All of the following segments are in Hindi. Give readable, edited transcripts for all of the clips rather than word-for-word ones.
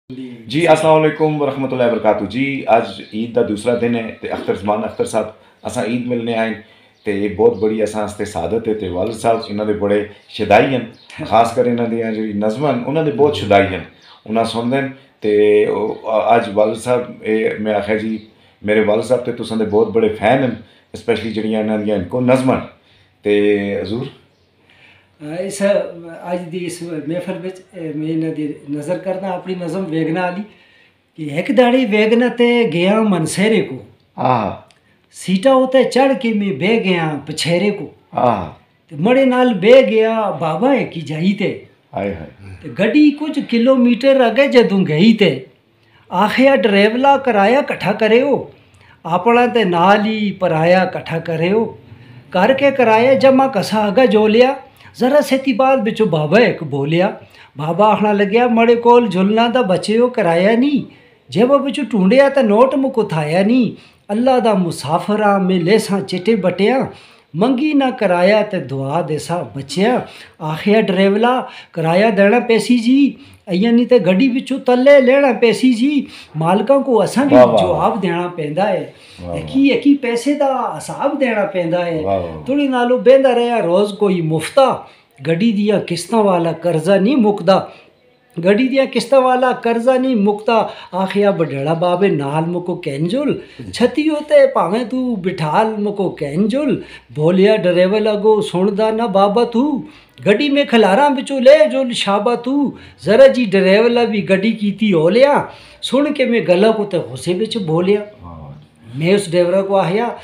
जी अस्सलाम वालेकुम वरहमतुल्लाहि वबरकातुहू जी। अज ईद का दूसरा दिन है तो अख्तर साहब असा ईद मिलने आए तो ये बहुत बड़ी असा आस्ते सादत है। तो वालिद साहब इन्होंने बड़े शदाई हैं, खास कर इन्हों जी नज़म उन्होंने बहुत शदाई हैं, उन्हें सुनते हैं। तो अज वालिद साहब मैं आख्या जी मेरे वालिद साहब तो तुसां दे बहुत बड़े फैन हैं, स्पैशली जड़ियाँ इन्हों दी इनको नज़म तो हजूर इस अज की इस महफल में मैं इन्हों की नज़र करना अपनी नज़म वेगना वाली कि एक दाड़ी वेगना ते गया मनसेरे को सीटा उते चढ़ के मैं बह गया पछेरे को ते मड़े नाल बह गया बाबा है की जाई ते गड्डी कुछ किलोमीटर अगे जदों गई ते आखिया ड्राइवला कराया कट्ठा करे हो अपना ते नाल ही पराया कट्ठा करे हो करके कराया जमा कसा अगा जो लिया जरा सेती बाद बिचो बाबा एक बोलिया बाबा आखना लग्या मड़े कोल झुलना दा बचे हो कराया नहीं जब बिचो ढूंढिया तो नोट मुको थाया नहीं अल्लाह दा मुसाफरा में लेसा चिटे बटिया मंगी ना कराया ते दुआ देसा बचिया आखिया ड्राइवला कराया देना पैसी जी अइया नहीं तो गड्डी बिचो तले लेना पैसी जी मालका को असा भी जवाब देना पैंदा है एक ही पैसे का हिसाब देना पैंदा है थोड़ी नालों बहदा रहा रोज़ कोई मुफ्ता गड्डी दिया किस्तां वाला कर्जा नहीं मुकदा गड्डी दिया किस्तां वाला कर्जा नहीं मुकता आखिया बडेड़ा बाबे नाल मुको कैंजुल छती होते भावें तू बिठाल मुको कैंजुल बोलिया ड्राइवर लगो सुनदा ना बाबा तू गड्डी में खलारा बिचो ले जो शाबा तू जरा जी ड्राइवर भी गड्डी कीती हो लिया सुन के मैं गला को तो गुस्से बिच बोलिया मैं उस ड्राइवर को आया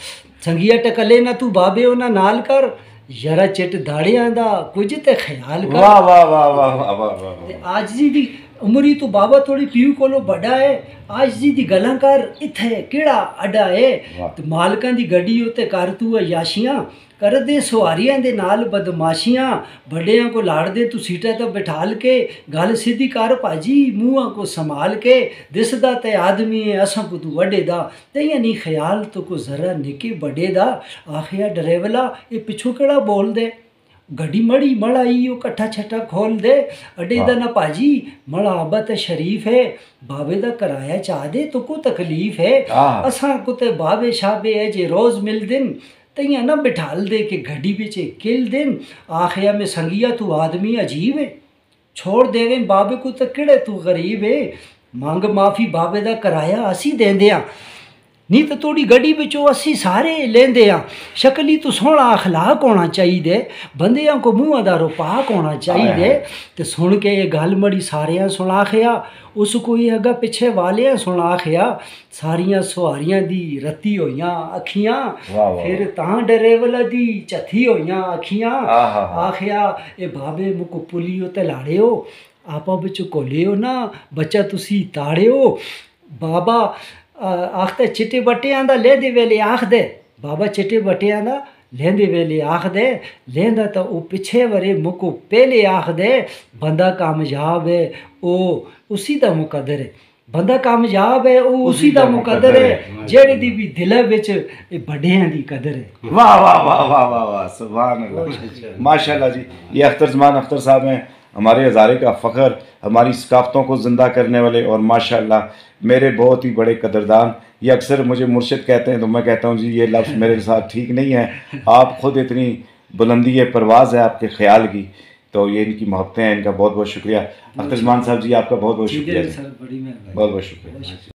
संगिया टकले ना तू बाबे हो ना नाल कर जरा चिट दाड़ियां दा कुछ ते ख्याल कर वाह वाह वाह वाह वाह वाह आज जी दी उमरी तो बाबा थोड़ी पीऊ कोलो बड़ा है आज जी दी गलां कर इथे केड़ा अड्डा है ते मालकां दी गड्डी उत्ते कर तू याशियां कर दे सवारियां दे नाल बदमाशियां बड़ियां को लाड़ दे तू सीटा तो बिठाल के गल सीधी कर भाजी मुँह को संभाल के दिसदा ते आदमी है असां को तू वड्डे दा ते नहीं ख्याल तो को जरा निके बड़े दा आखिया ड्राइवला ये पिछू केड़ा बोल दे गड्डी मड़ी मड़ा इो कट्ठा छट्ठा खोल दे अड्डे दा ना भाजी मड़ा आबत शरीफ है बाबे दा कराया चाह दे तो को तकलीफ है असां को ते बाबे शाबे है जे रोज़ मिल दिन तैया ना बिठाल दे के गड्डी बिच किल दिन आखिया में संगिया तू आदमी अजीब है छोड़ देवे बाबे को तो किड़े तू गरीब है मांग माफ़ी बाबे दा कराया असी देंदे आ नहीं तो थोड़ी गड्डी बिचों असी सारे लेंदे आ शक्ली तो सोहना अखलाक होना चाहिए बंदियां को मुँह दा रुपाक होना चाहिए तो सुन के ये गल मड़ी सारियां सुनाखिया उस कोई अगा पिछे वालियां सुनाखिया सारियां सुहारियां दी रत्ती होइयां अखियां फिर तां ड्राइवला दी चथी होइयां अखियां आखिया ए बाबे मुको पुलियो ते लाड़े हो आपा बिच कोलियो ना बच्चा तुसी ताड़े हो बाबा आखते चिट्टे बट्टियां दा लेंदे वेले आख दे बाबा चिट्टे बट्टियां दा लेंदे वेले आख दे लेंदा तो वो पिछे वरे मुको पहले आख दे बंदा कामयाब है ओ उसी दा मुकद्दर है बंदा कामयाब है वो उसी दा मुकद्दर है जेड़ी दी भी दिल विच बड़ियां दी कदर है। वाह वाह वाह वाह वाह वाह सुभान अल्लाह माशाल्लाह जी। ये अख्तर साहब हैं हमारे हज़ारे का फ़ख्र, हमारी सकाफ़तों को ज़िंदा करने वाले और माशाल्लाह मेरे बहुत ही बड़े कदरदान। ये अक्सर मुझे मुर्शिद कहते हैं तो मैं कहता हूँ जी ये लफ्ज़ मेरे साथ ठीक नहीं है, आप ख़ुद इतनी बुलंदी परवाज़ है आपके ख्याल की, तो ये इनकी मोहब्बतें हैं, इनका बहुत बहुत शुक्रिया। अख्तर साहब जी आपका बहुत बहुत शुक्रिया, बहुत बहुत शुक्रिया।